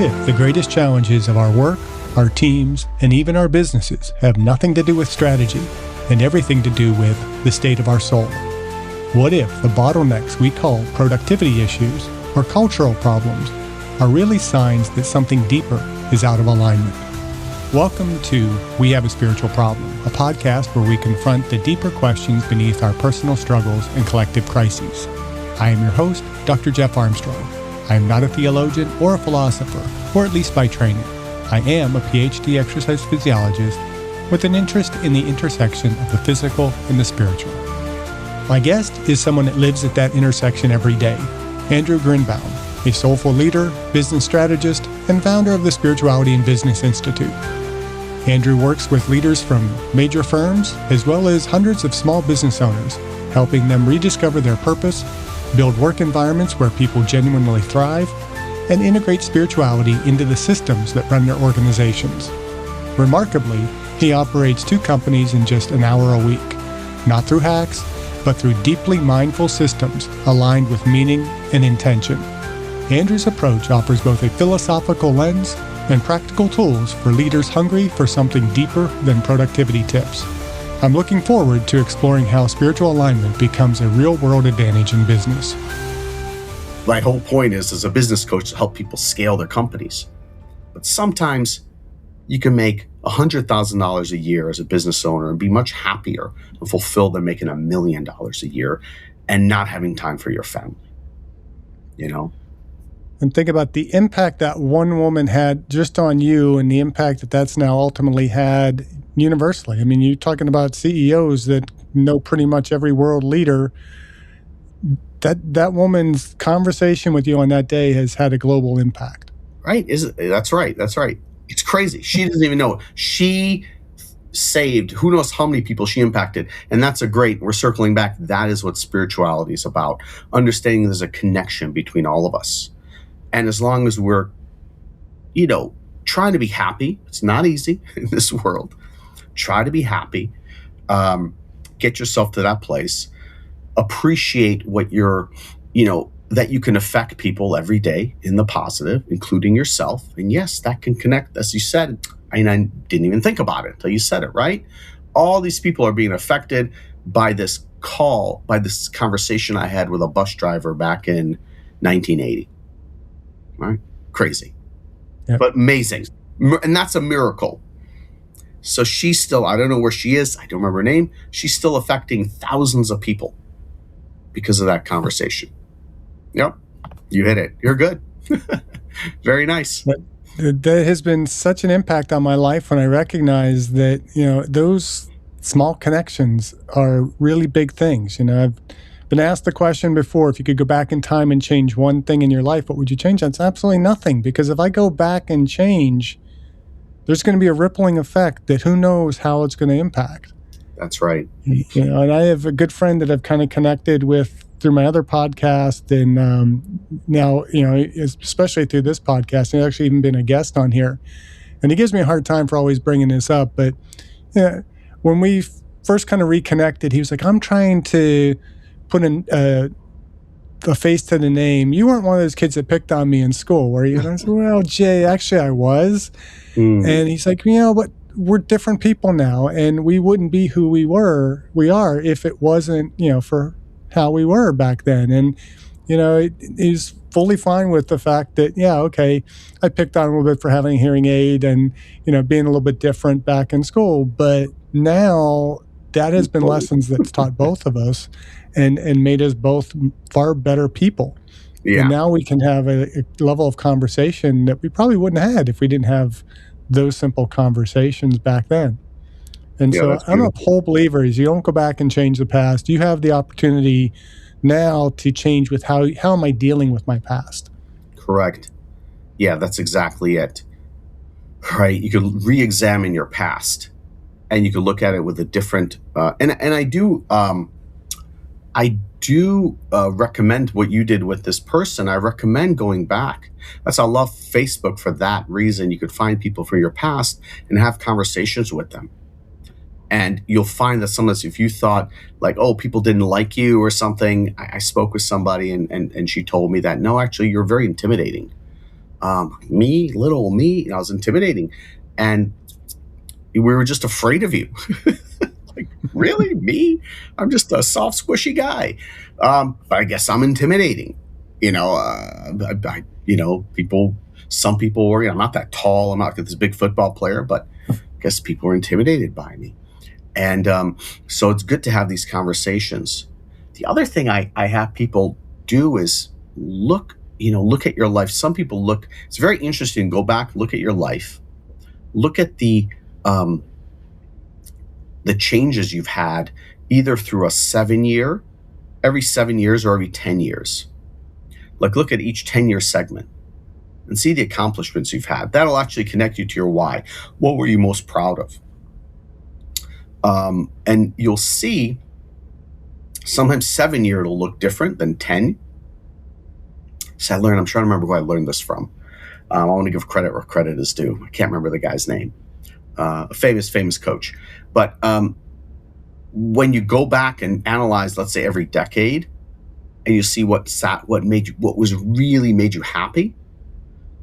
if the greatest challenges of our work, our teams, and even our businesses have nothing to do with strategy and everything to do with the state of our soul? What if the bottlenecks we call productivity issues or cultural problems are really signs that something deeper is out of alignment? Welcome to We Have a Spiritual Problem, a podcast where we confront the deeper questions beneath our personal struggles and collective crises. I am your host, Dr. Jeff Armstrong. I am not a theologian or a philosopher, or at least by training. I am a PhD exercise physiologist with an interest in the intersection of the physical and the spiritual. My guest is someone that lives at that intersection every day, Andrew Grinbaum, a soulful leader, business strategist, and founder of the Spirituality and Business Institute. Andrew works with leaders from major firms as well as hundreds of small business owners, helping them rediscover their purpose, build work environments where people genuinely thrive, and integrate spirituality into the systems that run their organizations. Remarkably, he operates 2 companies in just an hour a week, not through hacks, but through deeply mindful systems aligned with meaning and intention. Andrew's approach offers both a philosophical lens and practical tools for leaders hungry for something deeper than productivity tips. I'm looking forward to exploring how spiritual alignment becomes a real-world advantage in business. My whole point is, as a business coach, to help people scale their companies. But sometimes you can make $100,000 a year as a business owner and be much happier and fulfilled than making $1 million a year and not having time for your family. You know? And think about the impact that one woman had just on you and the impact that that's now ultimately had universally. I mean, you're talking about CEOs that know pretty much every world leader. That woman's conversation with you on that day has had a global impact. Right. That's right. That's right. It's crazy. She doesn't even know. She saved who knows how many people she impacted. And that's we're circling back. That is what spirituality is about. Understanding there's a connection between all of us. And as long as we're, trying to be happy, it's not easy in this world. Try to be happy. Get yourself to that place. Appreciate what that you can affect people every day in the positive, including yourself. And yes, that can connect, as you said. I didn't even think about it until you said it, right? All these people are being affected by this conversation I had with a bus driver back in 1980. Right? Crazy, yep. But amazing. And that's a miracle. So she's still, I don't know where she is. I don't remember her name. She's still affecting thousands of people because of that conversation. Yep. You hit it. You're good. Very nice. That has been such an impact on my life when I recognize that, those small connections are really big things. I've been asked the question before, if you could go back in time and change one thing in your life, what would you change? That's absolutely nothing, because if I go back and change, there's going to be a rippling effect that who knows how it's going to impact. That's right. And I have a good friend that I've kind of connected with through my other podcast, and now, especially through this podcast, he's actually even been a guest on here. And he gives me a hard time for always bringing this up, but when we first kind of reconnected, he was like, I'm trying to put in a face to the name. You weren't one of those kids that picked on me in school, were you? And I said, well, Jay, actually I was. And he's like, but we're different people now, and we wouldn't be who we are if it wasn't, for how we were back then. And, he's fully fine with the fact that, I picked on a little bit for having a hearing aid and, being a little bit different back in school. But now that has been lessons that's taught both of us and made us both far better people. Yeah. And now we can have a level of conversation that we probably wouldn't have had if we didn't have those simple conversations back then. And so I'm a whole believer is you don't go back and change the past. You have the opportunity now to change with how am I dealing with my past? Correct. Yeah, that's exactly it. Right. You can re-examine your past and you can look at it with a different, and I do recommend what you did with this person. I recommend going back. I love Facebook for that reason. You could find people from your past and have conversations with them. And you'll find that sometimes if you thought like, oh, people didn't like you or something, I spoke with somebody and she told me that, no, actually, you're very intimidating. Me, little me, I was intimidating. And we were just afraid of you. Like, really? Me? I'm just a soft, squishy guy. But I guess I'm intimidating. Some people were, I'm not that tall. I'm not this big football player, but I guess people were intimidated by me. And so it's good to have these conversations. The other thing I have people do is look at your life. Some people it's very interesting. Go back, look at your life, look at the changes you've had either through every 7 years or every 10 years. Like, look at each 10-year segment and see the accomplishments you've had. That'll actually connect you to your why. What were you most proud of? And you'll see sometimes 7-year it'll look different than 10. So I'm trying to remember who I learned this from. I want to give credit where credit is due. I can't remember the guy's name. A famous coach. But when you go back and analyze, let's say, every decade, and you see what was really made you happy,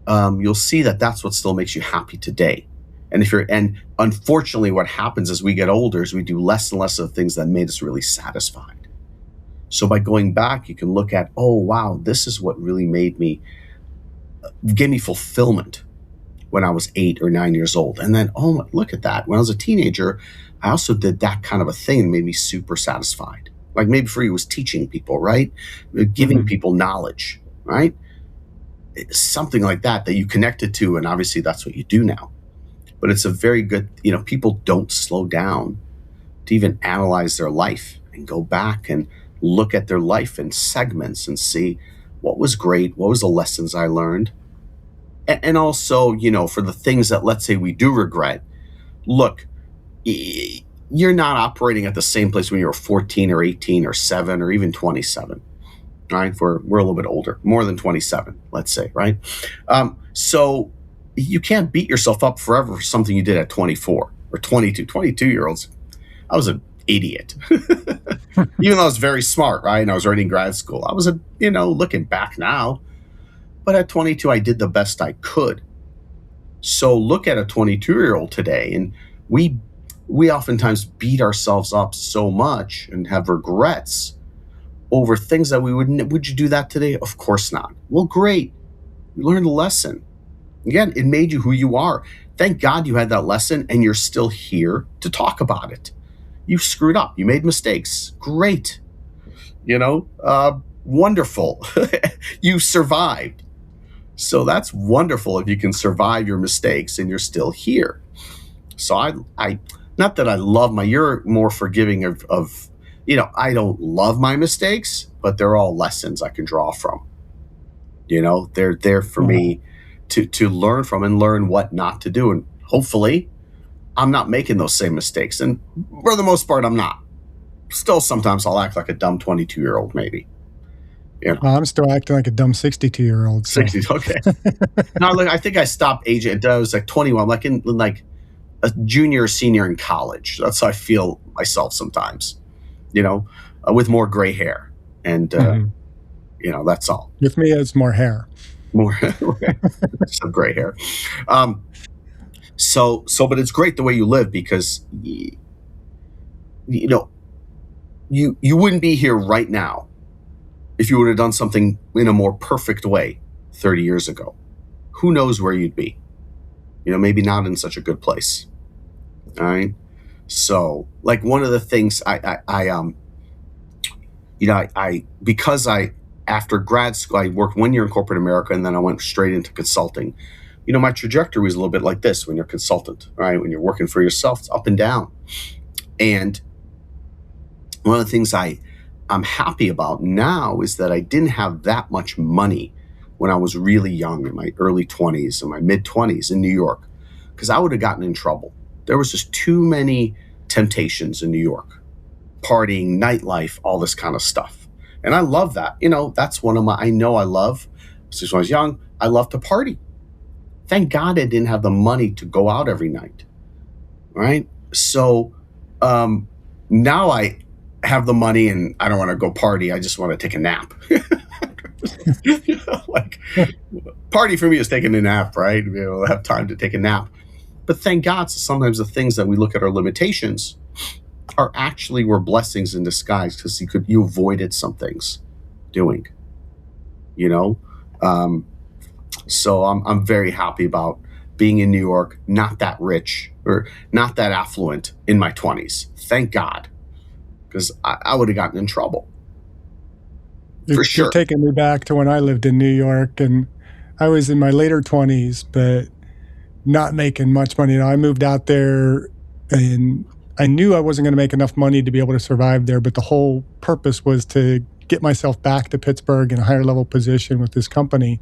you'll see that that's what still makes you happy today. And unfortunately, what happens as we get older is we do less and less of the things that made us really satisfied. So by going back, you can look at, oh wow, this is what really gave me fulfillment when I was 8 or 9 years old. And then, oh, look at that. When I was a teenager, I also did that kind of a thing and made me super satisfied. Like maybe for you, it was teaching people, right? Giving people knowledge, right? Something like that you connected to. And obviously that's what you do now. But it's a very good, people don't slow down to even analyze their life and go back and look at their life in segments and see what was great, what was the lessons I learned. And also, for the things that, let's say, we do regret, look, you're not operating at the same place when you're 14 or 18 or 7 or even 27, right? We're a little bit older, more than 27, let's say, right? So you can't beat yourself up forever for something you did at 24 or 22. 22-year-olds, I was an idiot. Even though I was very smart, right? And I was already in grad school. I was looking back now, but at 22, I did the best I could. So look at a 22-year-old today, and we oftentimes beat ourselves up so much and have regrets over things that would you do that today? Of course not. Well, great. You learned a lesson. Again, it made you who you are. Thank God you had that lesson and you're still here to talk about it. You screwed up. You made mistakes. Great. Wonderful. You survived. So that's wonderful if you can survive your mistakes and you're still here. So I not that I love you're more forgiving of I don't love my mistakes, but they're all lessons I can draw from. They're there for me to learn from and learn what not to do. And hopefully I'm not making those same mistakes. And for the most part, I'm not. Still, sometimes I'll act like a dumb 22-year-old, maybe. I'm still acting like a dumb 62-year-old. So. 60, okay. No, look, I think I stopped aging. I was like 21, like in a junior or senior in college. That's how I feel myself sometimes, with more gray hair. And, that's all. With me, it's more hair. More some gray hair. But it's great the way you live because, you wouldn't be here right now if you would have done something in a more perfect way 30 years ago. Who knows where you'd be? Maybe not in such a good place. All right. So, like, one of the things after grad school, I worked 1 year in corporate America and then I went straight into consulting. My trajectory was a little bit like this when you're a consultant, right? When you're working for yourself, it's up and down. And one of the things I'm happy about now is that I didn't have that much money when I was really young, in my early 20s and my mid 20s in New York, because I would have gotten in trouble. There was just too many temptations in New York, partying, nightlife, all this kind of stuff. And I love that. That's one of I love, since when I was young, I love to party. Thank God I didn't have the money to go out every night, right? So now I have the money and I don't want to go party. I just want to take a nap. Like, party for me is taking a nap, right? We'll have time to take a nap. But thank God, so sometimes the things that we look at our limitations are actually were blessings in disguise, because you avoided some things doing, you know. Um, so I'm very happy about being in New York, not that rich or not that affluent in my 20s. Thank God, because I would have gotten in trouble for You're sure. taking me back to when I lived in New York, and I was in my later 20s, but not making much money. I moved out there, and I knew I wasn't going to make enough money to be able to survive there, but the whole purpose was to get myself back to Pittsburgh in a higher level position with this company.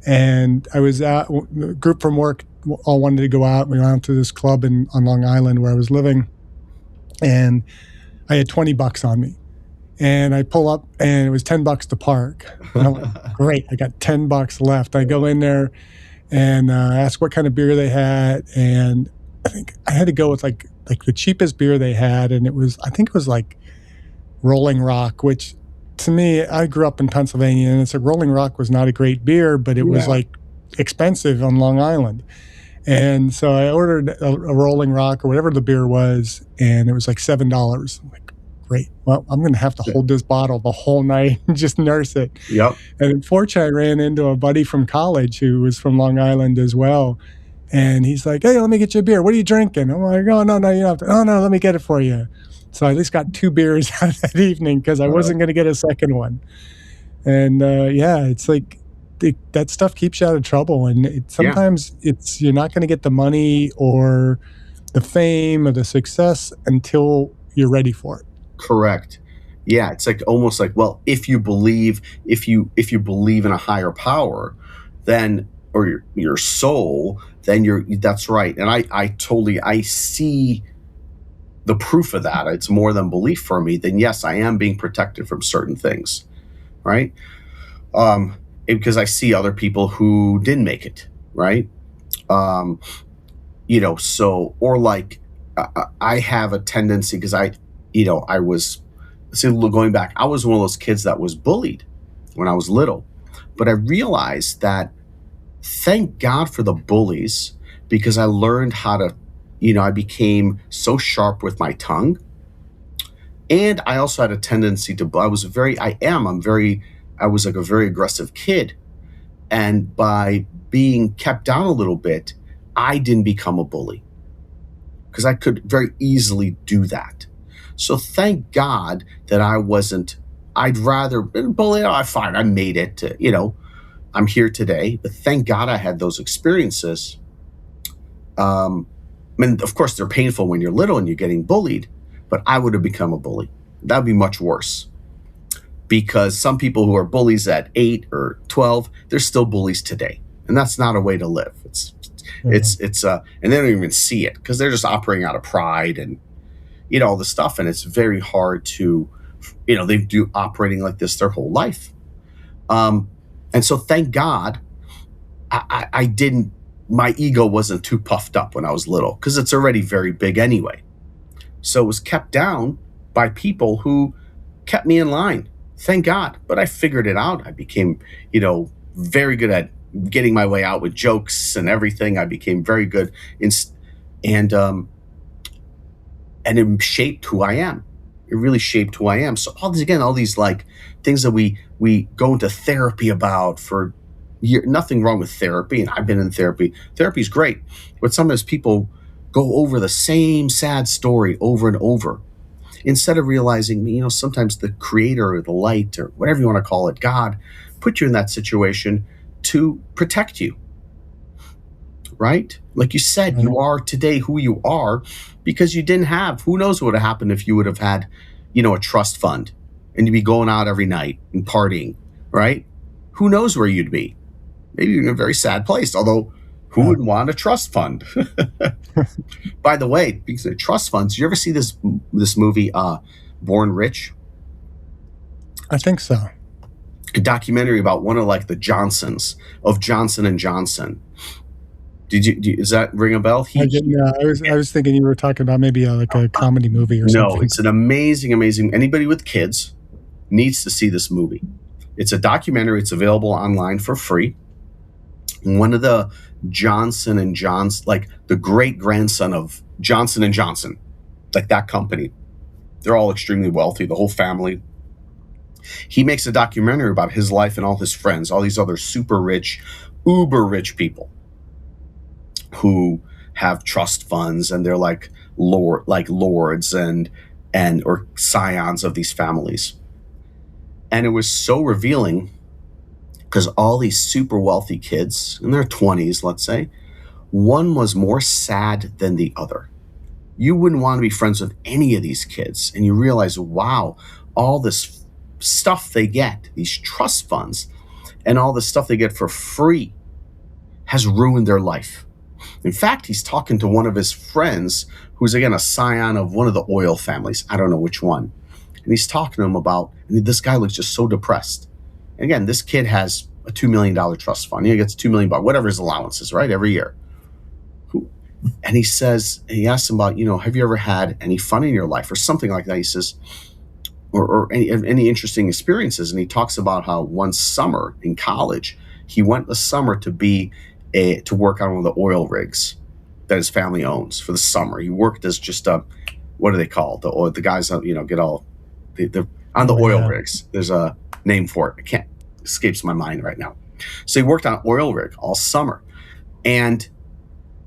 And I was at a group from work, all wanted to go out. We went out to this club on Long Island where I was living, and I had $20 on me. And I pull up, and it was $10 to park. And I'm like, great, I got $10 left. I go in there and ask what kind of beer they had, and I think I had to go with like the cheapest beer they had, and I think it was like Rolling Rock, which to me, I grew up in Pennsylvania, and it's like Rolling Rock was not a great beer, but it was Yeah. like expensive on Long Island. And so I ordered a Rolling Rock or whatever the beer was, and it was like $7. I'm like, great. Well, I'm going to have to hold this bottle the whole night and just nurse it. Yep. And unfortunately, I ran into a buddy from college who was from Long Island as well. And he's like, hey, let me get you a beer. What are you drinking? I'm like, oh, no, you don't have to. Oh, no, let me get it for you. So I at least got 2 beers out that evening because I wasn't going to get a second one. And yeah, it's like that stuff keeps you out of trouble. And sometimes you're not going to get the money or the fame or the success until you're ready for it. Correct. Yeah, it's like almost like, well, if you believe in a higher power, then, or your soul, then that's right. And I see the proof of that. It's more than belief for me. Then yes, I am being protected from certain things, right? Because I see other people who didn't make it, right? So, or like, I have a tendency, because I was, going back, I was one of those kids that was bullied when I was little. But I realized that, thank God for the bullies, because I learned how to, I became so sharp with my tongue. And I also had a tendency to, I was like a very aggressive kid. And by being kept down a little bit, I didn't become a bully, because I could very easily do that. So thank God that I wasn't. I'd rather bully. Oh, fine, I made it. I'm here today. But thank God I had those experiences. Of course, they're painful when you're little and you're getting bullied. But I would have become a bully. That'd be much worse. Because some people who are bullies at 8 or 12, they're still bullies today, and that's not a way to live. And they don't even see it, because they're just operating out of pride and all this stuff. And it's very hard to, they do operating like this their whole life. And so thank God I didn't, my ego wasn't too puffed up when I was little, because it's already very big anyway. So it was kept down by people who kept me in line. Thank God. But I figured it out. I became, very good at getting my way out with jokes and everything. I became very good and it shaped who I am. It really shaped who I am. So all these like things that we go into therapy about for years. Nothing wrong with therapy, and I've been in therapy. Therapy's great, but sometimes people go over the same sad story over and over, instead of realizing, sometimes the creator or the light or whatever you want to call it, God, put you in that situation to protect you. Right? Like you said, you are today who you are because you didn't have, who knows what would have happened if you would have had, a trust fund and you'd be going out every night and partying, right? Who knows where you'd be? Maybe in a very sad place, although who would want a trust fund? By the way, because of trust funds, you ever see this movie, Born Rich? I think so. A documentary about one of like the Johnsons of Johnson and Johnson. Does that ring a bell? I was thinking you were talking about maybe a comedy movie or something. No, it's an amazing. Anybody with kids needs to see this movie. It's a documentary. It's available online for free. One of the Johnson and Johnson, like the great grandson of Johnson and Johnson, like that company, they're all extremely wealthy, the whole family. He makes a documentary about his life and all his friends, all these other super rich, uber rich people who have trust funds, and they're like lords and or scions of these families. And it was so revealing because all these super wealthy kids in their 20s, let's say, one was more sad than the other. You wouldn't want to be friends with any of these kids. And you realize, wow, all this stuff they get, these trust funds, and all the stuff they get for free has ruined their life. In fact, he's talking to one of his friends who's, again, a scion of one of the oil families. I don't know which one. And he's talking to him about, and this guy looks just so depressed. And again, this kid has a $2 million trust fund. He gets $2 million, whatever his allowance is, right, every year. And he says, and he asks him about, have you ever had any fun in your life or something like that? He says, or any interesting experiences. And he talks about how one summer in college, he went the summer to work on one of the oil rigs that his family owns for the summer. He worked as just what do they call it? The guys, get all on the oil rigs. There's a name for it. Escapes my mind right now. So he worked on an oil rig all summer. And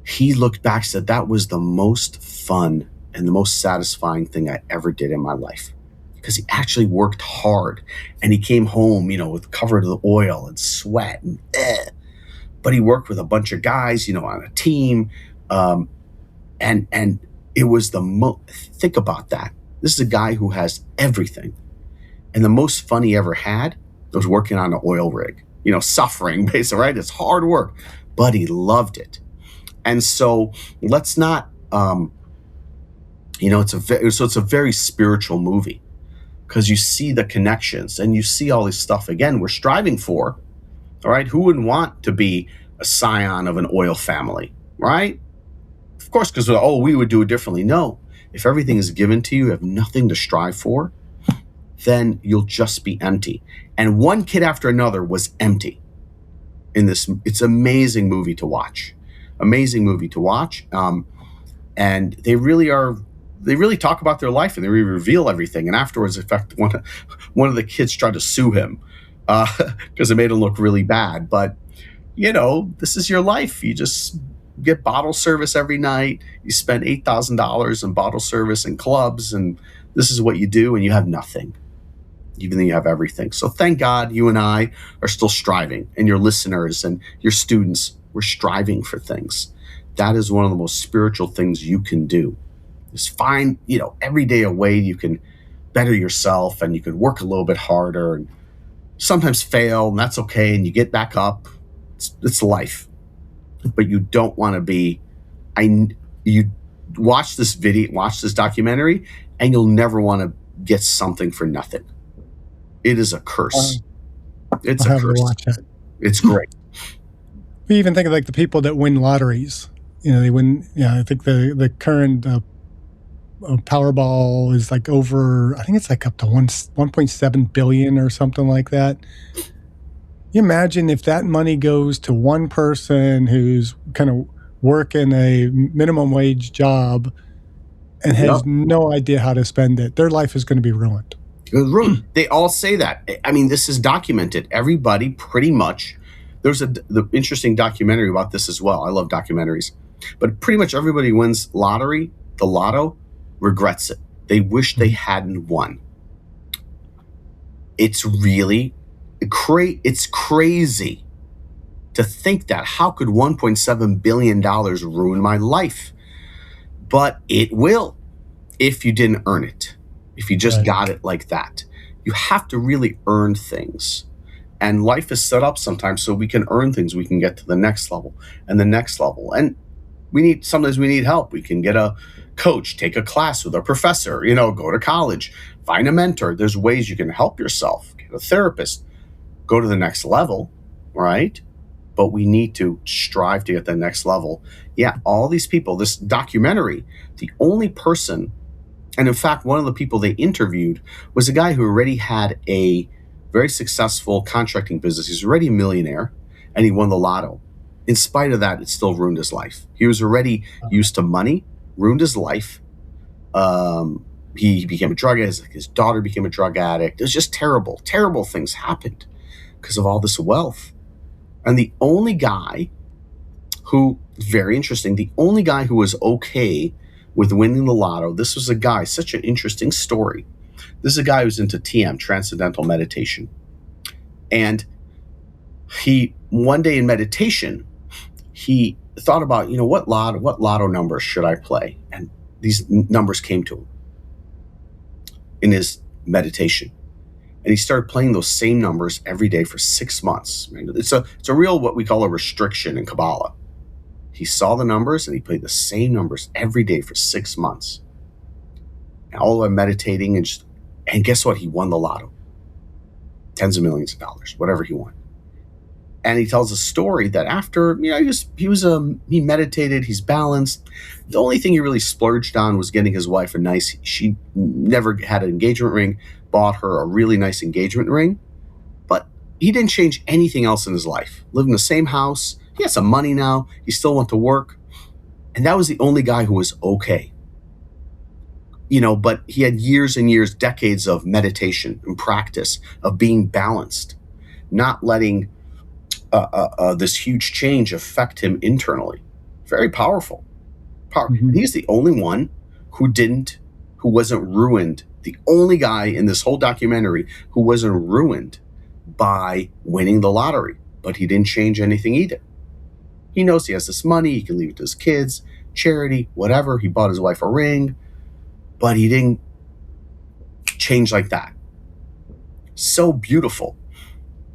he looked back and said, that was the most fun and the most satisfying thing I ever did in my life. Because he actually worked hard, and he came home, with covered with oil and sweat and but he worked with a bunch of guys, on a team. And it was think about that. This is a guy who has everything. And the most fun he ever had was working on an oil rig, suffering basically, right? It's hard work, but he loved it. And so let's not, it's a very spiritual movie, because you see the connections and you see all this stuff, again, we're striving for, all right? Who wouldn't want to be a scion of an oil family, right? Of course, because, we would do it differently. No, if everything is given to you, you have nothing to strive for, then you'll just be empty. And one kid after another was empty in this. It's an amazing movie to watch. And they really talk about their life, and they really reveal everything. And afterwards, in fact, one of the kids tried to sue him because it made him look really bad. But, this is your life. You just get bottle service every night. You spend $8,000 in bottle service and clubs, and this is what you do, and you have nothing, even though you have everything. So thank God you and I are still striving, and your listeners and your students, we're striving for things. That is one of the most spiritual things you can do. Just find, every day a way you can better yourself, and you can work a little bit harder and sometimes fail, and that's okay. And you get back up. It's life. But you don't want to be, you watch this documentary, and you'll never want to get something for nothing. It is a curse. It's a curse. Watch it. It's great. We even think of like the people that win lotteries. They win. I think the current Powerball is like over. I think it's like up to 1.7 billion or something like that. You imagine if that money goes to one person who's kind of working a minimum wage job and has no idea how to spend it. Their life is going to be ruined. They all say that. I mean, this is documented. Everybody pretty much. There's the interesting documentary about this as well. I love documentaries. But pretty much everybody who wins the lotto, regrets it. They wish they hadn't won. It's really it's crazy to think that. How could $1.7 billion ruin my life? But it will if you didn't earn it. If you just got it like that. You have to really earn things. And life is set up sometimes so we can earn things. We can get to the next level and the next level. And sometimes we need help. We can get a coach, take a class with a professor, go to college, find a mentor. There's ways you can help yourself, get a therapist, go to the next level, right? But we need to strive to get the next level. Yeah, all these people, this documentary, the only person, and in fact, one of the people they interviewed was a guy who already had a very successful contracting business. He's already a millionaire, and he won the lotto. In spite of that, it still ruined his life. He was already used to money, ruined his life. He became a drug addict. His daughter became a drug addict. It was just terrible. Terrible things happened because of all this wealth. And the only guy who, very interesting, the only guy who was okay with winning the lotto, this was a guy, such an interesting story. This is a guy who's into TM, transcendental meditation. And one day in meditation, he thought about, what lotto numbers should I play? And these numbers came to him in his meditation. And he started playing those same numbers every day for 6 months. It's a real, what we call a restriction in Kabbalah. He saw the numbers and he played the same numbers every day for 6 months. And all of meditating and guess what? He won the lotto. Tens of millions of dollars, whatever he won. And he tells a story that after, he meditated, he's balanced. The only thing he really splurged on was getting his wife she never had an engagement ring, bought her a really nice engagement ring. But he didn't change anything else in his life. Lived in the same house. He has some money now. He still went to work. And that was the only guy who was okay. But he had years and years, decades of meditation and practice of being balanced, not letting this huge change affect him internally. Very powerful. Mm-hmm. He's the only one who wasn't ruined. The only guy in this whole documentary who wasn't ruined by winning the lottery, but he didn't change anything either. He knows he has this money. He can leave it to his kids, charity, whatever. He bought his wife a ring, but he didn't change like that. So beautiful.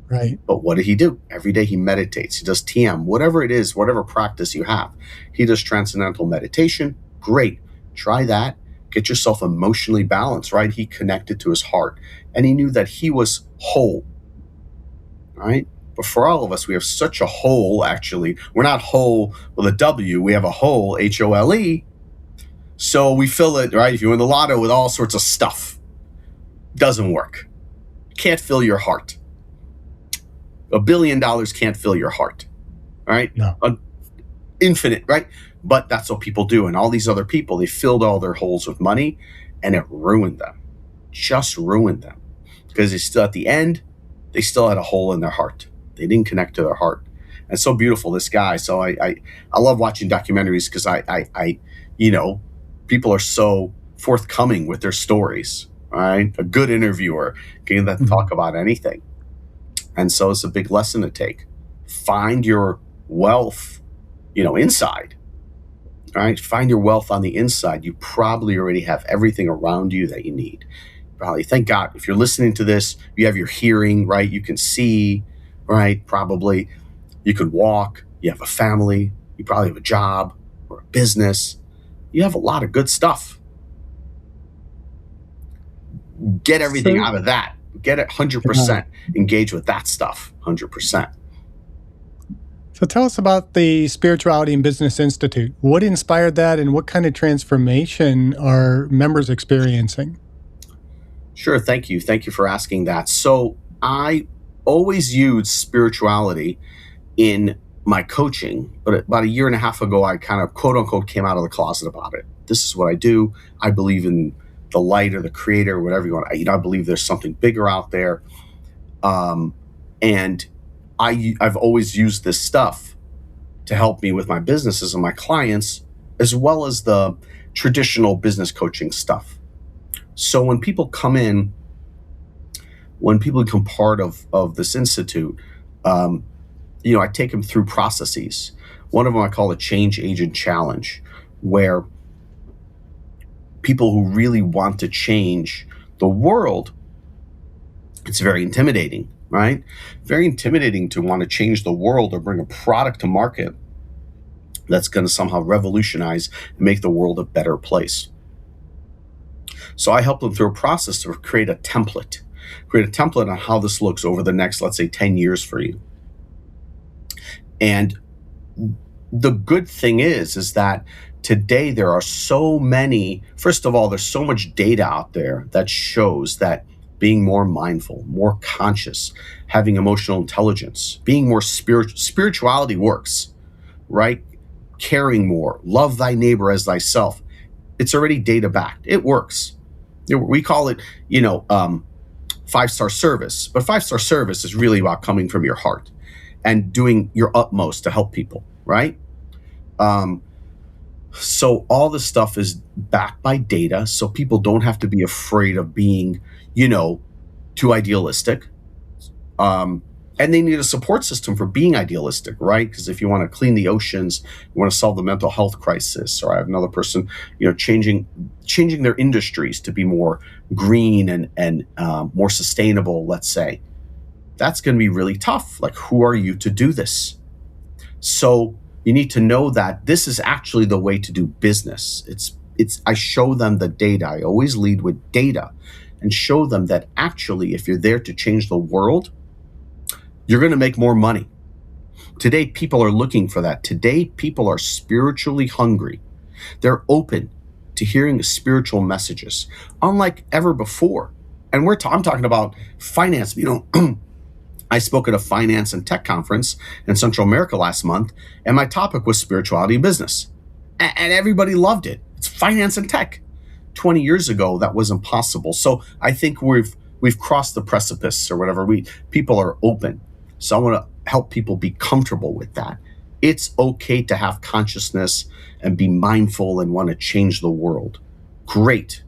Right. But what did he do? Every day he meditates. He does TM, whatever it is, whatever practice you have. He does transcendental meditation. Great. Try that. Get yourself emotionally balanced, right? He connected to his heart and he knew that he was whole, right? But for all of us, we have such a hole, actually. We're not whole with a W. We have a hole, H-O-L-E. So we fill it, right? If you win the lotto with all sorts of stuff, doesn't work. Can't fill your heart. $1 billion can't fill your heart, right? No. Infinite, right? But that's what people do. And all these other people, they filled all their holes with money and it ruined them. Just ruined them. Because at the end, they still had a hole in their heart. They didn't connect to their heart. And it's so beautiful, this guy. So I love watching documentaries because people are so forthcoming with their stories, right? A good interviewer can talk about anything. And so it's a big lesson to take. Find your wealth, inside, right? Find your wealth on the inside. You probably already have everything around you that you need. Probably, thank God, if you're listening to this, you have your hearing, right? You can see, right? Probably you could walk, you have a family, you probably have a job or a business. You have a lot of good stuff. Get everything out of that. Get it 100%. Engage with that stuff 100%. So tell us about the Spirituality and Business Institute. What inspired that and what kind of transformation are members experiencing? Sure. Thank you. Thank you for asking that. So I always used spirituality in my coaching, but about 1.5 years ago, I kind of quote unquote came out of the closet about it. This is what I do. I believe in the light or the creator, or whatever you want. I believe there's something bigger out there. And I've always used this stuff to help me with my businesses and my clients, as well as the traditional business coaching stuff. So when people come in, when people become part of this institute, I take them through processes. One of them I call a Change Agent Challenge, where people who really want to change the world, it's very intimidating, right? Very intimidating to want to change the world or bring a product to market that's going to somehow revolutionize and make the world a better place. So I help them through a process to create a template on how this looks over the next, let's say, 10 years for you. And the good thing is that today there are so many, first of all, there's so much data out there that shows that being more mindful, more conscious, having emotional intelligence, being more spirituality works, right? Caring more, love thy neighbor as thyself. It's already data backed. It works. We call it, 5-star service, but 5-star service is really about coming from your heart and doing your utmost to help people, right? So all this stuff is backed by data, so people don't have to be afraid of being, too idealistic. And they need a support system for being idealistic, right? Because if you want to clean the oceans, you want to solve the mental health crisis, or I have another person, changing their industries to be more green and more sustainable, let's say, that's going to be really tough. Like, who are you to do this? So you need to know that this is actually the way to do business. I show them the data. I always lead with data and show them that actually, if you're there to change the world, you're going to make more money. Today, people are looking for that. Today, people are spiritually hungry. They're open to hearing spiritual messages, unlike ever before. And I'm talking about finance. I spoke at a finance and tech conference in Central America last month, and my topic was spirituality and business. And everybody loved it. It's finance and tech. 20 years ago, that wasn't possible. So I think we've crossed the precipice or whatever. People are open. So I want to help people be comfortable with that. It's okay to have consciousness and be mindful and want to change the world. Great.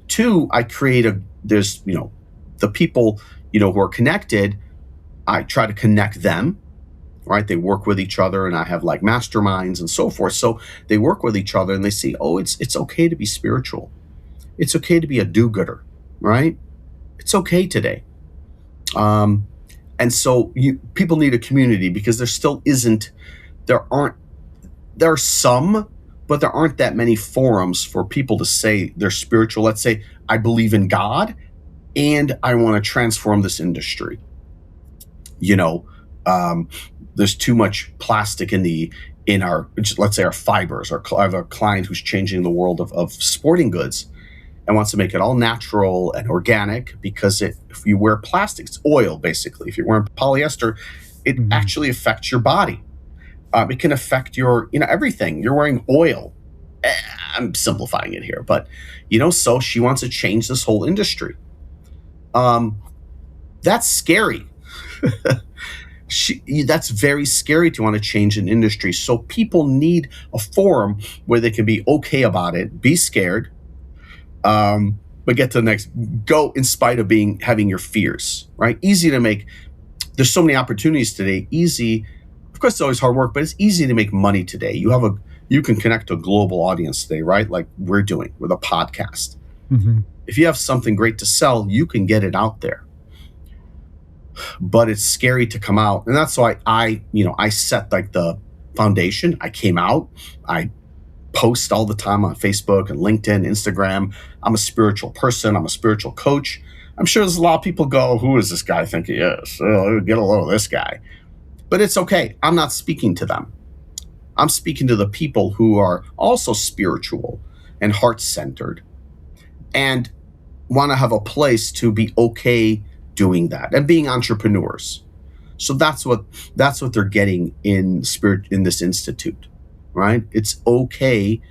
Two, I create there's the people, who are connected. I try to connect them, right? They work with each other, and I have like masterminds and so forth. So they work with each other and they see, oh, it's okay to be spiritual. It's okay to be a do-gooder, right? It's okay today. And so people need a community, because there are some, but there aren't that many forums for people to say they're spiritual. Let's say, I believe in God and I want to transform this industry. There's too much plastic in our, let's say, our fibers. I have a client who's changing the world of sporting goods and wants to make it all natural and organic, because if you wear plastic, it's oil, basically. If you're wearing polyester, it actually affects your body. It can affect your, everything. You're wearing oil. I'm simplifying it here, but, so she wants to change this whole industry. That's scary. That's very scary to want to change an industry. So people need a forum where they can be okay about it, be scared, but get to the next, go in spite of having your fears, right? Easy to make. There's so many opportunities today. Easy. Of course, it's always hard work, but it's easy to make money today. You can connect to a global audience today, right? Like we're doing with a podcast. Mm-hmm. If you have something great to sell, you can get it out there. But it's scary to come out. And that's why I set like the foundation. I came out, I post all the time on Facebook and LinkedIn, Instagram. I'm a spiritual person. I'm a spiritual coach. I'm sure there's a lot of people go, who is this guy think he is? Oh, get a load of this guy. But it's okay. I'm not speaking to them. I'm speaking to the people who are also spiritual and heart-centered and want to have a place to be okay doing that and being entrepreneurs. So that's what they're getting in this institute, right? It's okay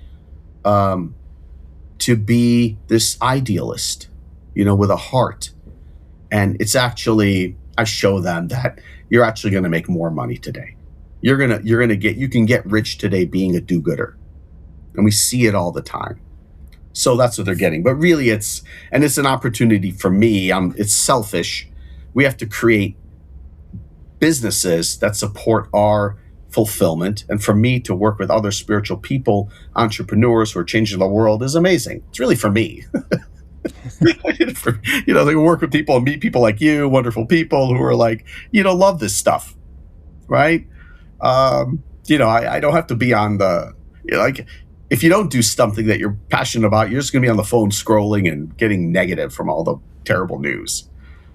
to be this idealist, with a heart. And it's actually, I show them that you're actually going to make more money today. You can get rich today being a do-gooder. And we see it all the time. So that's what they're getting. But really it's an opportunity for me. It's selfish. We have to create businesses that support our fulfillment. And for me to work with other spiritual people, entrepreneurs who are changing the world is amazing. It's really for me. They work with people and meet people like you, wonderful people who are like, love this stuff. Right. I don't have to be on the, if you don't do something that you're passionate about, you're just going to be on the phone scrolling and getting negative from all the terrible news.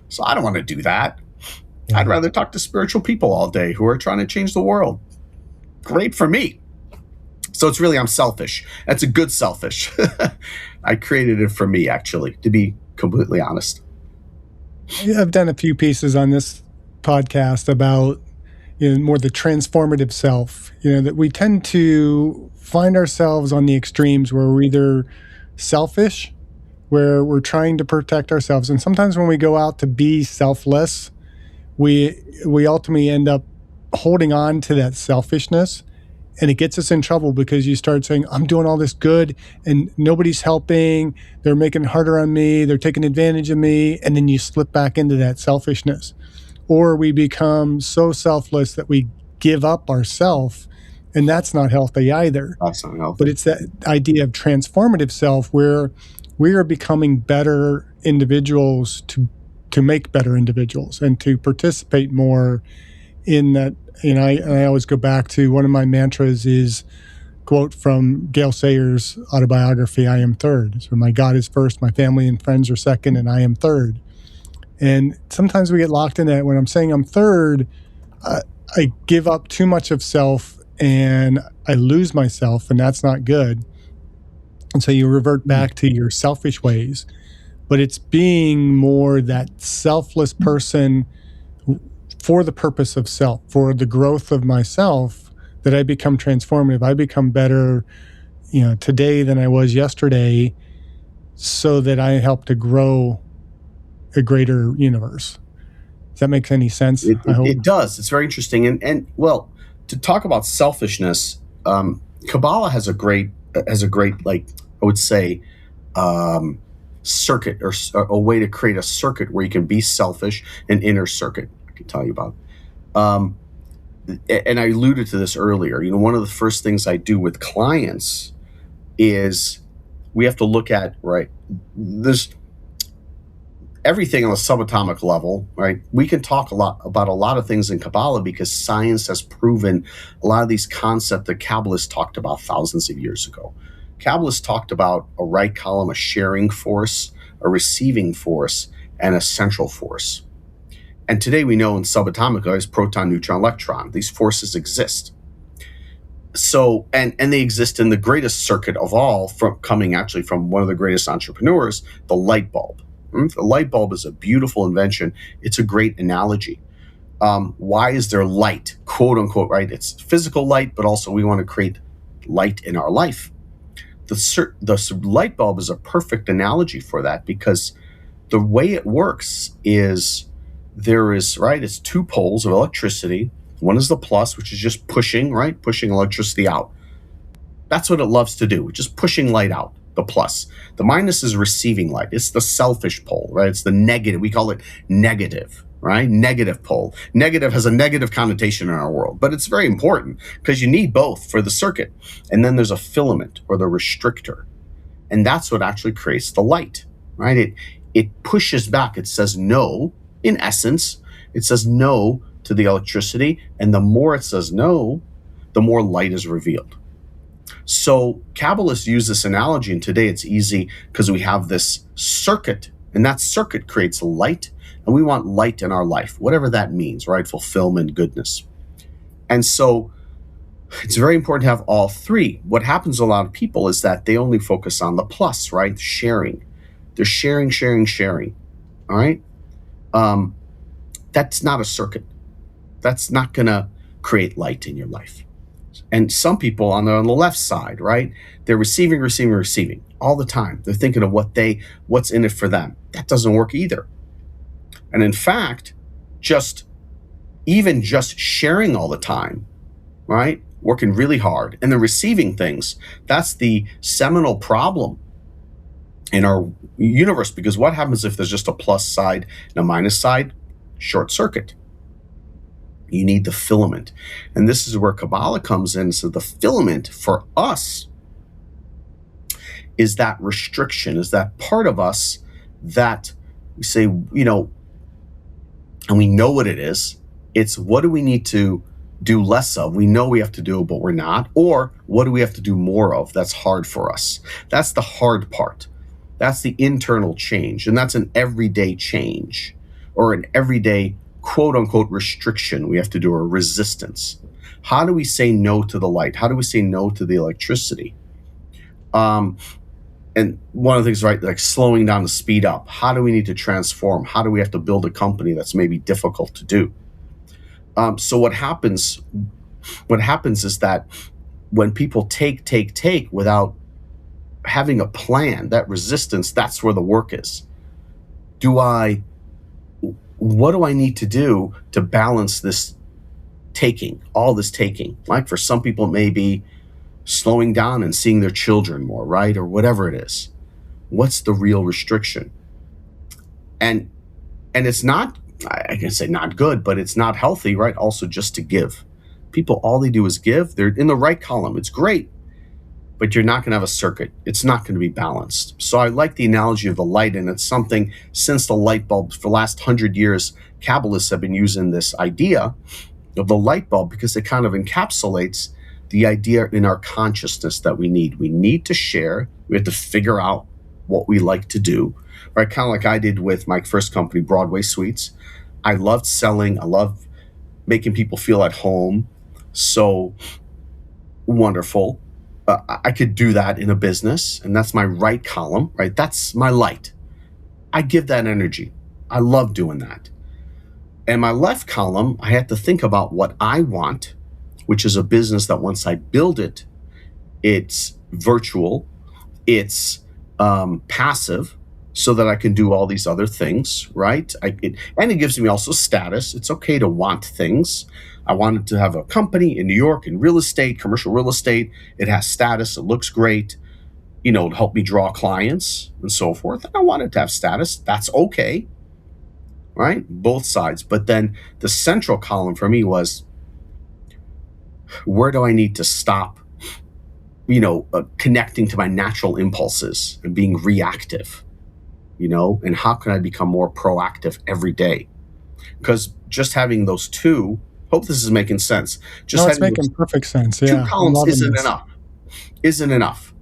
So I don't want to do that. Yeah. I'd rather talk to spiritual people all day who are trying to change the world. Great for me. So it's really, I'm selfish. That's a good selfish. I created it for me, actually, to be completely honest. I've done a few pieces on this podcast about more the transformative self. That we tend to find ourselves on the extremes where we're either selfish, where we're trying to protect ourselves, and sometimes when we go out to be selfless, we ultimately end up holding on to that selfishness, and it gets us in trouble because you start saying, I'm doing all this good and nobody's helping, they're making it harder on me, they're taking advantage of me, and then you slip back into that selfishness. Or we become so selfless that we give up ourself, and that's not healthy either. That's not healthy. But it's that idea of transformative self where we are becoming better individuals to make better individuals and to participate more in that. I always go back to one of my mantras is quote from Gail Sayers' autobiography, I am third. So my God is first, my family and friends are second, and I am third. And sometimes we get locked in that when I'm saying I'm third, I give up too much of self and I lose myself, and that's not good. And so you revert back to your selfish ways. But it's being more that selfless person for the purpose of self, for the growth of myself, that I become transformative. I become better, today than I was yesterday, so that I help to grow a greater universe. Does that make any sense? I hope It does. It's very interesting. And well, to talk about selfishness, Kabbalah has a great, like, I would say, circuit, or a way to create a circuit where you can be selfish, an inner circuit I can tell you about. And I alluded to this earlier. One of the first things I do with clients is we have to look at, right, there's everything on a subatomic level, right? We can talk about a lot of things in Kabbalah because science has proven a lot of these concepts that Kabbalists talked about thousands of years ago. Kabbalists talked about a right column, a sharing force, a receiving force, and a central force. And today we know in subatomic is proton, neutron, electron. These forces exist. So, and they exist in the greatest circuit of all, coming actually from one of the greatest entrepreneurs, the light bulb. The light bulb is a beautiful invention. It's a great analogy. Why is there light, quote unquote, right? It's physical light, but also we want to create light in our life. The light bulb is a perfect analogy for that, because the way it works is it's two poles of electricity. One is the plus, which is just pushing electricity out. That's what it loves to do, just pushing light out. The plus. The minus is receiving light. It's the selfish pole, right? It's the negative. We call it negative, right? Negative pole. Negative has a negative connotation in our world, but it's very important because you need both for the circuit. And then there's a filament, or the restrictor. And that's what actually creates the light, right? It pushes back. It says no, in essence. It says no to the electricity. And the more it says no, the more light is revealed. So Kabbalists use this analogy, and today it's easy because we have this circuit, and that circuit creates light, and we want light in our life, whatever that means, right? Fulfillment, goodness. And so it's very important to have all three. What happens to a lot of people is that they only focus on the plus, right? Sharing. They're sharing. All right? That's not a circuit. That's not going to create light in your life. And some people on the left side, right? They're receiving all the time. They're thinking of what's in it for them. That doesn't work either. And in fact, just sharing all the time, right? Working really hard and then receiving things. That's the seminal problem in our universe, because what happens if there's just a plus side and a minus side? Short circuit. You need the filament. And this is where Kabbalah comes in. So the filament for us is that restriction, is that part of us that we say, and we know what it is. It's what do we need to do less of? We know we have to do it, but we're not. Or what do we have to do more of? That's hard for us. That's the hard part. That's the internal change. And that's an everyday change, or an everyday quote unquote restriction we have to do, or resistance. How do we say no to the light? How do we say no to the electricity? and one of the things, right, like slowing down to speed up. How do we need to transform? How do we have to build a company that's maybe difficult to do? So what happens? What happens is that when people take without having a plan, that resistance, that's where the work is. What do I need to do to balance this taking, all this taking? Like for some people, it may be slowing down and seeing their children more, right? Or whatever it is. What's the real restriction? And it's not, I can say not good, but it's not healthy, right? Also just to give. People, all they do is give. They're in the right column. It's great, but you're not going to have a circuit. It's not going to be balanced. So I like the analogy of the light, and it's something since the light bulb, for the last 100 years, Kabbalists have been using this idea of the light bulb because it kind of encapsulates the idea in our consciousness that we need. We need to share. We have to figure out what we like to do, right? Kind of like I did with my first company, Broadway Suites. I loved selling. I loved making people feel at home. So wonderful. I could do that in a business, and that's my right column, right? That's my light. I give that energy. I love doing that. And my left column, I had to think about what I want, which is a business that once I build it, it's virtual, it's passive, so that I can do all these other things, right? And it gives me also status. It's okay to want things. I wanted to have a company in New York in real estate, commercial real estate. It has status. It looks great, to help me draw clients and so forth. And I wanted to have status. That's okay, right? Both sides. But then the central column for me was, where do I need to stop, connecting to my natural impulses and being reactive, and how can I become more proactive every day? Because just having those two, hope this is making sense. No, it's making perfect sense. Two Yeah, I'm columns loving isn't this. enough. Isn't enough.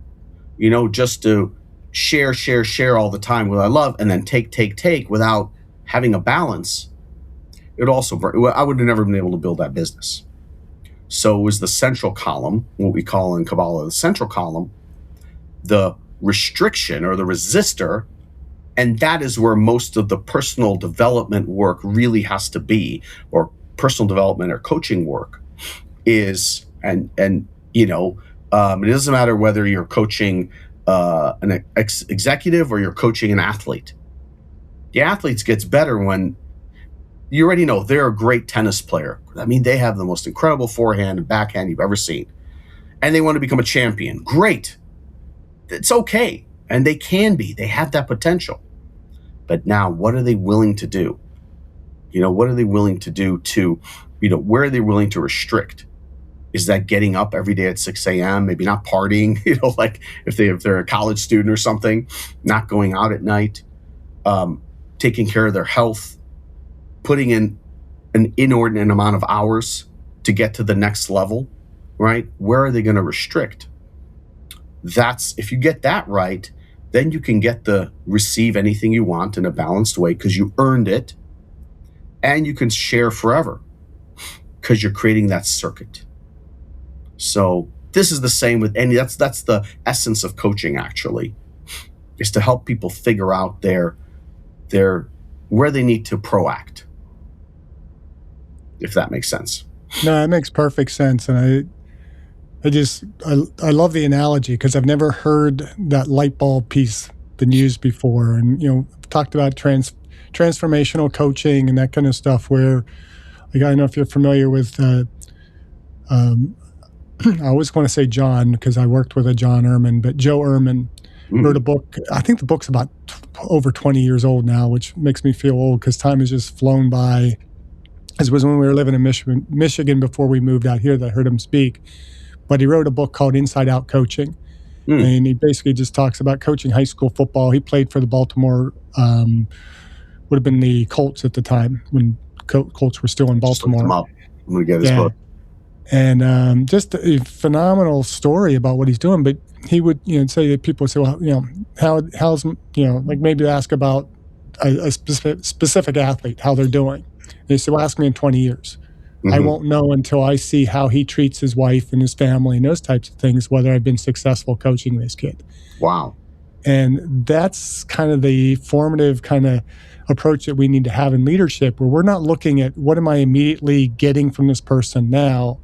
Just to share all the time what I love, and then take without having a balance. I would have never been able to build that business. So it was the central column, what we call in Kabbalah the central column, the restriction or the resistor. And that is where most of the personal development work really has to be, or personal development or coaching work is. And it doesn't matter whether you're coaching an executive or you're coaching an athlete. The athletes gets better when you already know they're a great tennis player. I mean, they have the most incredible forehand and backhand you've ever seen. And they want to become a champion. Great. It's okay. And they can be. They have that potential. But now, what are they willing to do? What are they willing to do to, where are they willing to restrict? Is that getting up every day at 6 a.m., maybe not partying, like if they're a college student or something, not going out at night, taking care of their health, putting in an inordinate amount of hours to get to the next level, right? Where are they going to restrict? If you get that right, then you can receive anything you want in a balanced way because you earned it, and you can share forever because you're creating that circuit. So this is the same with that's the essence of coaching, actually, is to help people figure out their where they need to proact, if that makes sense. No, that makes perfect sense. And I love the analogy because I've never heard that light bulb piece been used before. And, talked about transformational coaching and that kind of stuff where, like, I don't know if you're familiar with, I always want to say John because I worked with a John Ehrman, but Joe Ehrman wrote a book. I think the book's about over 20 years old now, which makes me feel old because time has just flown by. It was when we were living in Michigan before we moved out here that I heard him speak. But he wrote a book called Inside Out Coaching. And he basically just talks about coaching high school football. He played for the Baltimore, would have been the Colts at the time when Colts were still in Baltimore. Just looked him up. I'm going to get his book. And just a phenomenal story about what he's doing. But he would, say that people would say, well, how's, like maybe ask about a specific athlete, how they're doing. And he said, well, ask me in 20 years. I won't know until I see how he treats his wife and his family and those types of things, whether I've been successful coaching this kid. Wow. And that's kind of the formative kind of approach that we need to have in leadership, where we're not looking at what am I immediately getting from this person now,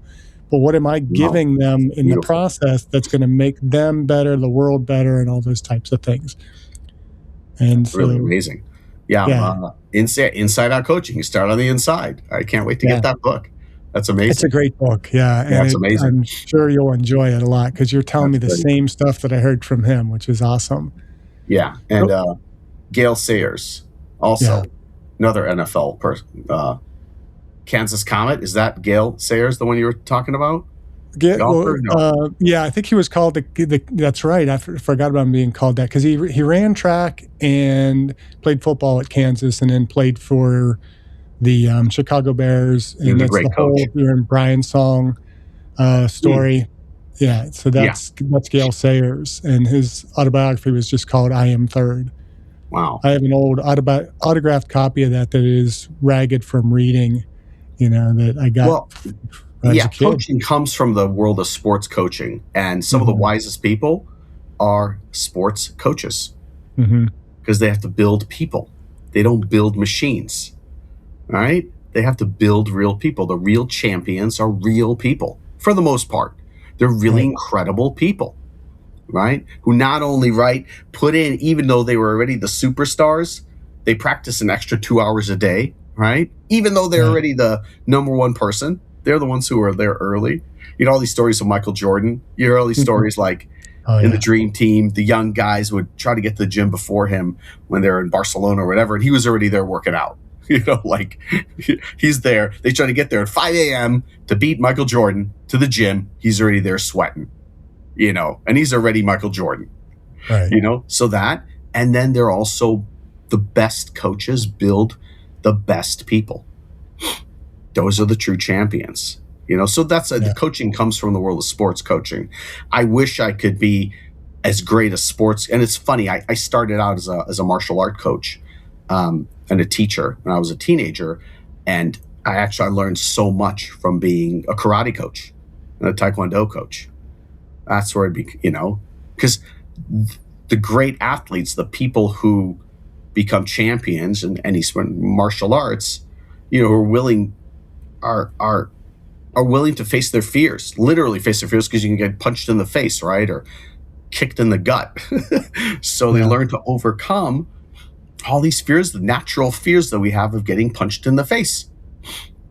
but what am I No, giving them in the beautiful. process that's going to make them better, the world better, and all those types of things. And That's really so, amazing. Yeah, yeah, inside out coaching. You start on the inside. I can't wait to yeah, get that book. That's it's a amazing. great book. Yeah. Yeah, And it's amazing. I'm sure you'll enjoy it a lot because you're telling me That's the great. same stuff that I heard from him, which is awesome. Yeah, and So, Gail Sayers, yeah. also another NFL person. Kansas Comet, is that Gail Sayers, the one you were talking about? Golfer? No. Yeah, I think he was called that's right. I forgot about him being called that because he ran track and played football at Kansas, and then played for the Chicago Bears, He and was a that's great the coach. whole Aaron Bryan song Hmm. story. Yeah, so Yeah. that's Gale Sayers, and his autobiography was just called "I Am Third." Wow. I have an old autographed copy of that is ragged from reading, that I got Well, when I was yeah, a kid. coaching comes from the world of sports coaching, and some of the Hmm. wisest people are sports coaches Hmm. because they have to build people. They don't build machines. All right? They have to build real people. The real champions are real people for the most part. They're really Right, incredible people, right? Who not only put in, even though they were already the superstars, they practice an extra 2 hours a day, right? Even though they're right. already the number one person, they're the ones who are there early. All these stories of Michael Jordan. You hear all these Mhm. stories like Oh in the yeah. dream team, the young guys would try to get to the gym before him when they're in Barcelona or whatever, and he was already there working out. Like he's there. They try to get there at 5 a.m. to beat Michael Jordan to the gym. He's already there sweating, and he's already Michael Jordan, Right. so that, and then they're also the best coaches build the best people. Those are the true champions. So that's the Yeah. coaching comes from the world of sports coaching. I wish I could be as great as sports. And it's funny, I started out as a martial art coach and a teacher when I was a teenager. And I learned so much from being a karate coach and a taekwondo coach. That's where because the great athletes, the people who become champions in any martial arts, are willing are willing to face their fears, literally face their fears, because you can get punched in the face, right, or kicked in the gut. So they Yeah. learn to overcome all these fears, the natural fears that we have of getting punched in the face.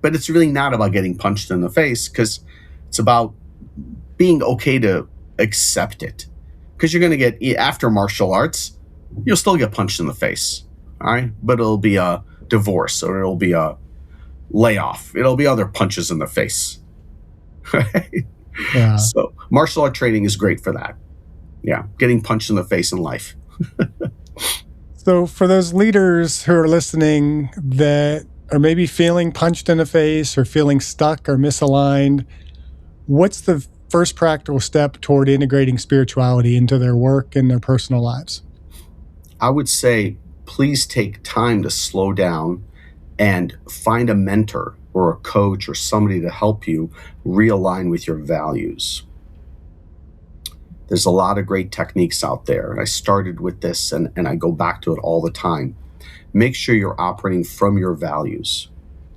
But it's really not about getting punched in the face, because it's about being okay to accept it. Because you're going to get, after martial arts, you'll still get punched in the face. All right. But it'll be a divorce, or it'll be a layoff. It'll be other punches in the face. Right. Yeah. So martial art training is great for that. Yeah. Getting punched in the face in life. So for those leaders who are listening that are maybe feeling punched in the face or feeling stuck or misaligned, what's the first practical step toward integrating spirituality into their work and their personal lives? I would say, please take time to slow down and find a mentor or a coach or somebody to help you realign with your values. There's a lot of great techniques out there. And I started with this, and I go back to it all the time. Make sure you're operating from your values.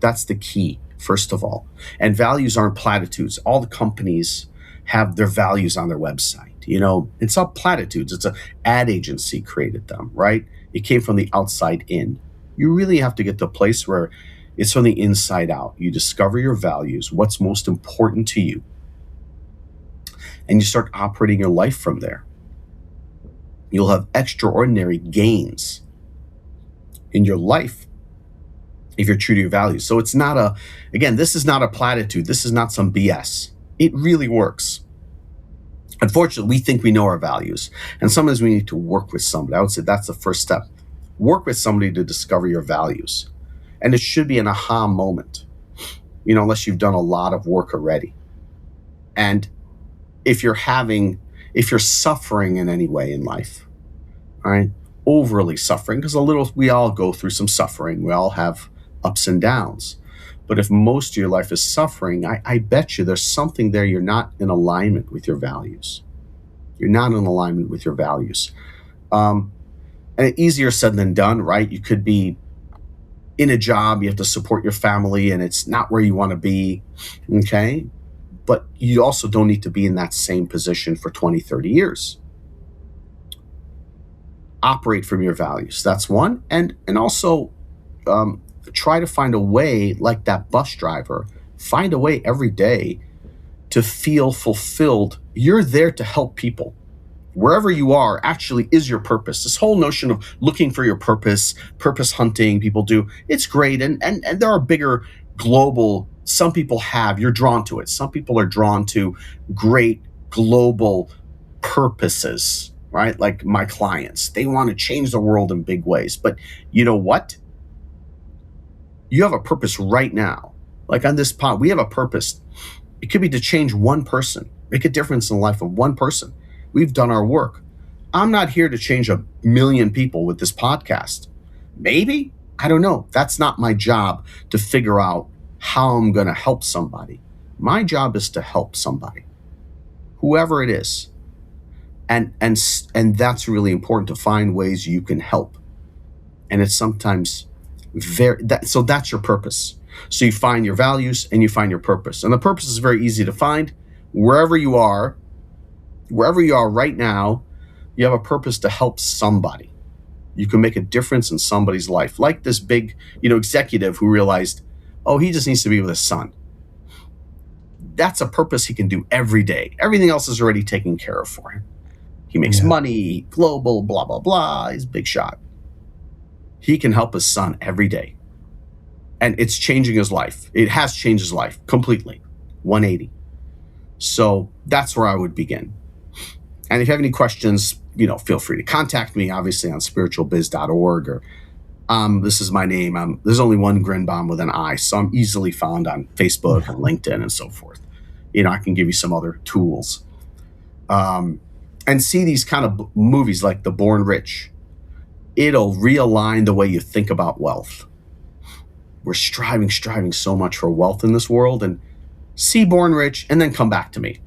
That's the key, first of all. And values aren't platitudes. All the companies have their values on their website. It's all platitudes. It's an ad agency created them, right? It came from the outside in. You really have to get to a place where it's from the inside out. You discover your values, what's most important to you, and you start operating your life from there. You'll have extraordinary gains in your life if you're true to your values. So this is not a platitude. This is not some BS. It really works. Unfortunately, we think we know our values, and sometimes we need to work with somebody. I would say that's the first step. Work with somebody to discover your values. And it should be an aha moment, unless you've done a lot of work already. And if you're suffering in any way in life, all right, overly suffering, because we all go through some suffering. We all have ups and downs. But if most of your life is suffering, I bet you there's something there. You're not in alignment with your values. You're not in alignment with your values. Um, and easier said than done, right? You could be in a job, you have to support your family, and it's not where you want to be, okay? But you also don't need to be in that same position for 20, 30 years. Operate from your values. That's one. And also try to find a way, like that bus driver, find a way every day to feel fulfilled. You're there to help people. Wherever you are actually is your purpose. This whole notion of looking for your purpose, purpose hunting, people do, it's great. And there are bigger global, some people have, you're drawn to it. Some people are drawn to great global purposes, right? Like my clients, they want to change the world in big ways. But you know what? You have a purpose right now. Like on this pod, we have a purpose. It could be to change one person, make a difference in the life of one person. We've done our work. I'm not here to change 1 million people with this podcast. Maybe, I don't know. That's not my job to figure out how I'm going to help somebody. My job is to help somebody, whoever it is. And that's really important, to find ways you can help. And it's sometimes so that's your purpose. So you find your values and you find your purpose. And the purpose is very easy to find. Wherever you are right now, you have a purpose to help somebody. You can make a difference in somebody's life. Like this big, executive who realized, oh, he just needs to be with his son. That's a purpose he can do every day. Everything else is already taken care of for him. He makes money, global, blah, blah, blah. He's a big shot. He can help his son every day. And it's changing his life. It has changed his life completely, 180. So that's where I would begin. And if you have any questions, feel free to contact me, obviously on spiritualbiz.org, or this is my name. There's only one Grinbaum with an I, so I'm easily found on Facebook and LinkedIn and so forth. I can give you some other tools. And see these kind of movies like The Born Rich. It'll realign the way you think about wealth. We're striving so much for wealth in this world, and see Born Rich and then come back to me.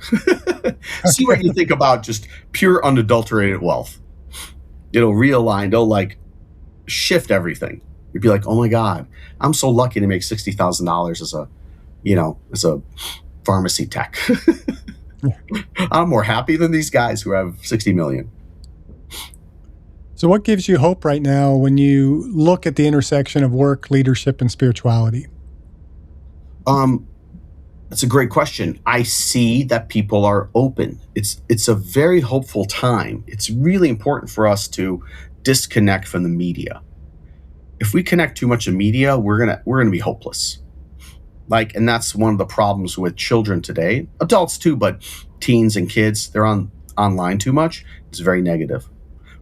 See what you think about just pure unadulterated wealth. It'll realign, it'll shift everything. You'd be like, oh my God, I'm so lucky to make $60,000 as a pharmacy tech. I'm more happy than these guys who have 60 million. So what gives you hope right now when you look at the intersection of work, leadership, and spirituality? That's a great question. I see that people are open. It's a very hopeful time. It's really important for us to disconnect from the media. If we connect too much to media, we're gonna be hopeless. And that's one of the problems with children today, adults too, but teens and kids, they're online too much. It's very negative.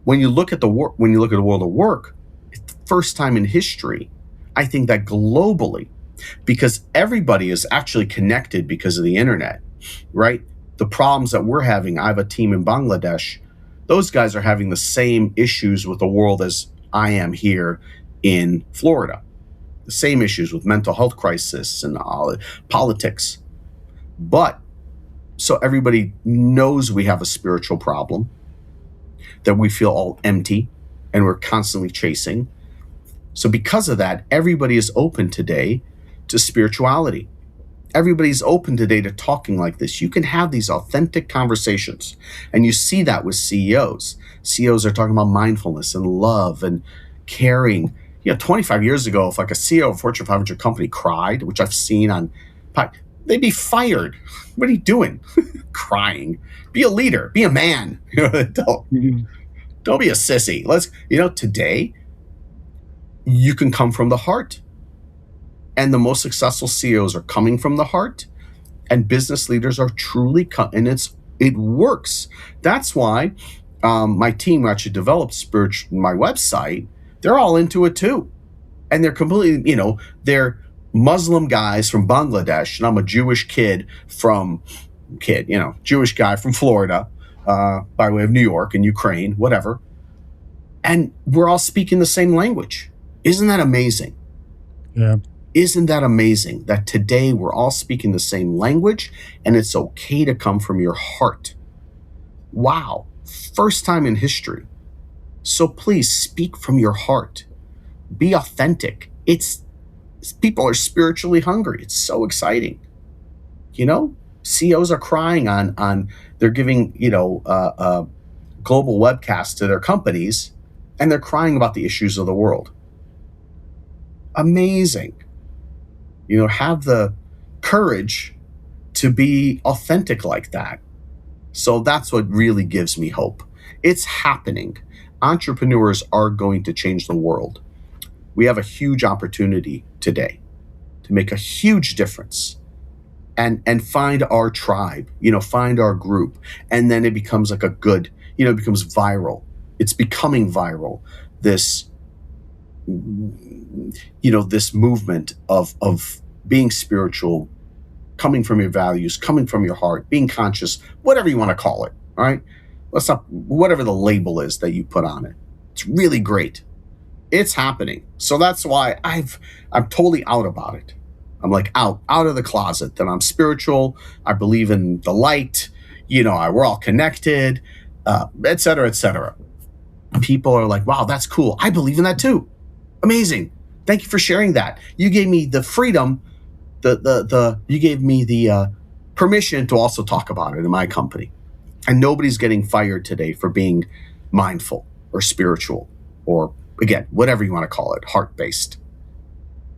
When you look at the world of work, it's the first time in history, I think that globally, because everybody is actually connected because of the internet, right? The problems that we're having, I have a team in Bangladesh, those guys are having the same issues with the world as I am here in Florida. The same issues with mental health crisis and politics. But so everybody knows we have a spiritual problem, that we feel all empty and we're constantly chasing. So because of that, everybody is open today to spirituality. Everybody's open today to talking like this. You can have these authentic conversations. And you see that with CEOs. CEOs are talking about mindfulness and love and caring. 25 years ago, if a CEO of a Fortune 500 company cried, which I've seen on, they'd be fired. What are you doing? Crying. Be a leader. Be a man. Don't be a sissy. Today, you can come from the heart. And the most successful CEOs are coming from the heart. And business leaders are truly and it works. That's why my team actually developed my website. They're all into it too. And they're completely, they're Muslim guys from Bangladesh. And I'm a Jewish Jewish guy from Florida, by way of New York and Ukraine, whatever. And we're all speaking the same language. Isn't that amazing? Yeah. Isn't that amazing that today we're all speaking the same language and it's okay to come from your heart? Wow. First time in history. So please speak from your heart. Be authentic. People are spiritually hungry. It's so exciting. You know, CEOs are crying on they're giving, global webcasts to their companies, and they're crying about the issues of the world. Amazing. Have the courage to be authentic like that. So that's what really gives me hope. It's happening. Entrepreneurs are going to change the world. We have a huge opportunity today to make a huge difference and find our tribe, find our group. And then it becomes like it becomes viral. It's becoming viral. This, this movement of being spiritual, coming from your values, coming from your heart, being conscious, whatever you want to call it. All right. Whatever the label is that you put on it. It's really great. It's happening. So that's why I'm totally out about it. I'm like out of the closet that I'm spiritual. I believe in the light. We're all connected, et cetera, et cetera. People are like, wow, that's cool. I believe in that too. Amazing. Thank you for sharing that. You gave me the freedom, you gave me the permission to also talk about it in my company. And nobody's getting fired today for being mindful or spiritual or, again, whatever you want to call it, heart-based.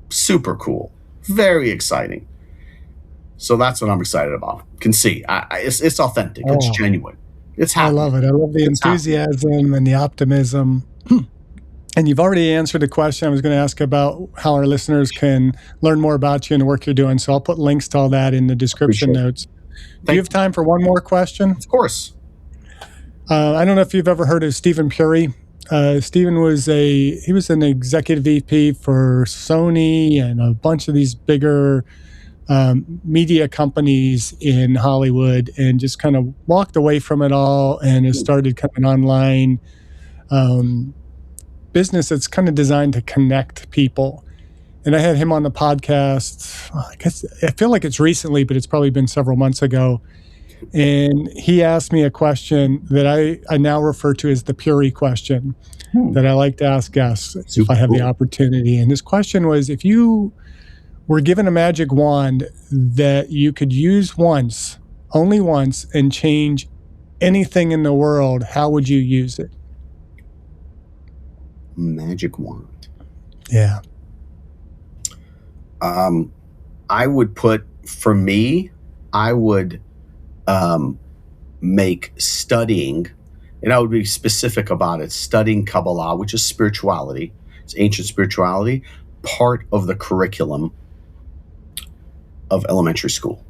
Super cool. Very exciting. So that's what I'm excited about. You can see, it's authentic. It's genuine. It's happening. I love it. I love the enthusiasm and the optimism. And you've already answered the question I was going to ask about how our listeners can learn more about you and the work you're doing. So I'll put links to all that in the description notes. Do you have time for one more question? Of course. I don't know if you've ever heard of Stephen Puri. Stephen was an executive VP for Sony and a bunch of these bigger media companies in Hollywood, and just kind of walked away from it all and has started kind of an online business that's kind of designed to connect people. And I had him on the podcast, I feel like it's recently, but it's probably been several months ago. And he asked me a question that I now refer to as the Puri question that I like to ask guests if I have the opportunity. And his question was, if you were given a magic wand that you could use once, only once, and change anything in the world, how would you use it? Magic wand. Yeah. I would make studying, and I would be specific about it, studying Kabbalah, which is spirituality, it's ancient spirituality, part of the curriculum of elementary school.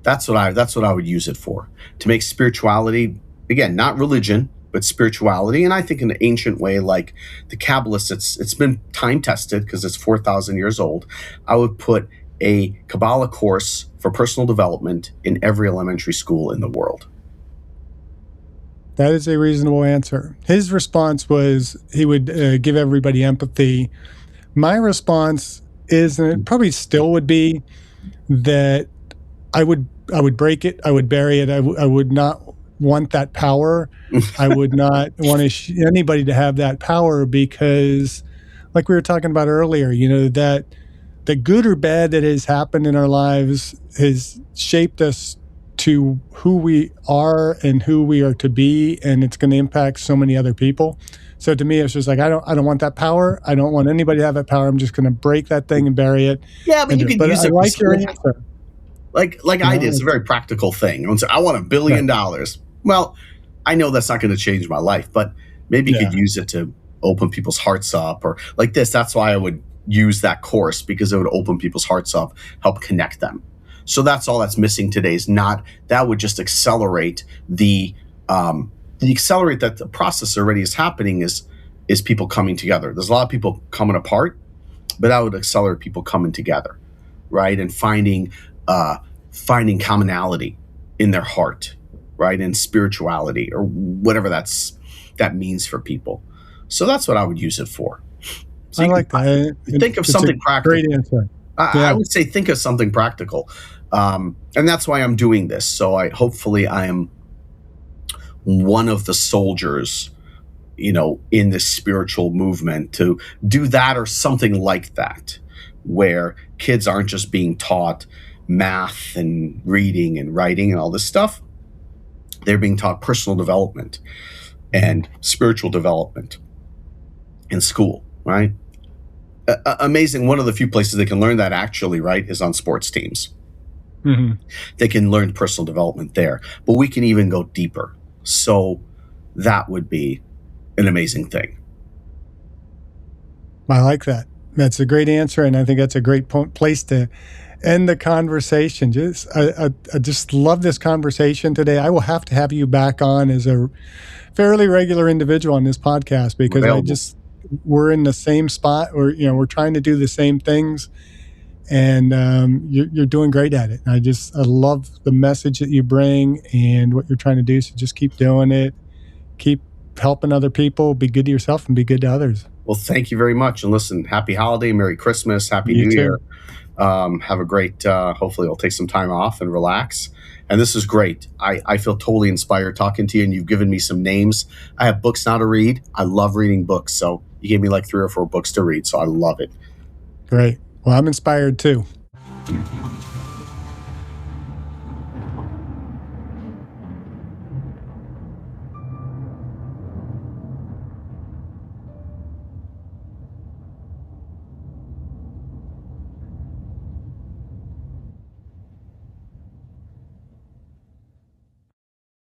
That's what I would use it for, to make spirituality, again, not religion, but spirituality. And I think in an ancient way, like the Kabbalists, it's been time tested because it's 4,000 years old. I would put a Kabbalah course for personal development in every elementary school in the world. That is a reasonable answer. His response was he would give everybody empathy. My response is, and it probably still would be, that I would break it. I would bury it. I would not want that power. I would not want anybody to have that power, because, like we were talking about earlier, that the good or bad that has happened in our lives has shaped us to who we are and who we are to be, and it's going to impact so many other people. So to me, it's just like, I don't want that power. I don't want anybody to have that power. I'm just going to break that thing and bury it. Yeah, but you could use it. I like your answer. Like I did. It's a very practical thing. I want $1 billion. Well, I know that's not going to change my life, but maybe you could use it to open people's hearts up, or like this. That's why I would use that course, because it would open people's hearts up, help connect them. So that's all that's missing today, is not that would just accelerate the that the process already is happening, is people coming together. There's a lot of people coming apart, but that would accelerate people coming together, right? And finding commonality in their heart, right? And spirituality, or whatever that means for people. So that's what I would use it for. So I like that. Think of something practical. Great answer. I would say think of something practical. And that's why I'm doing this. So hopefully I am one of the soldiers, in this spiritual movement, to do that or something like that, where kids aren't just being taught math and reading and writing and all this stuff. They're being taught personal development and spiritual development in school, right? Amazing. One of the few places they can learn that, actually, right, is on sports teams. Mm-hmm. They can learn personal development there, but we can even go deeper. So that would be an amazing thing. I like that. That's a great answer, and I think that's a great place to end the conversation. I just love this conversation today. I will have to have you back on as a fairly regular individual on this podcast, because we're in the same spot, or we're trying to do the same things, and you're doing great at it. I love the message that you bring and what you're trying to do. So just keep doing it. Keep helping other people. Be good to yourself and be good to others. Well, thank you very much. And listen, happy holiday, Merry Christmas, Happy New Year. Have a great, hopefully you'll take some time off and relax. And this is great. I feel totally inspired talking to you, and you've given me some names. I have books now to read. I love reading books. So you gave me like 3 or 4 books to read. So I love it. Great. Well, I'm inspired too.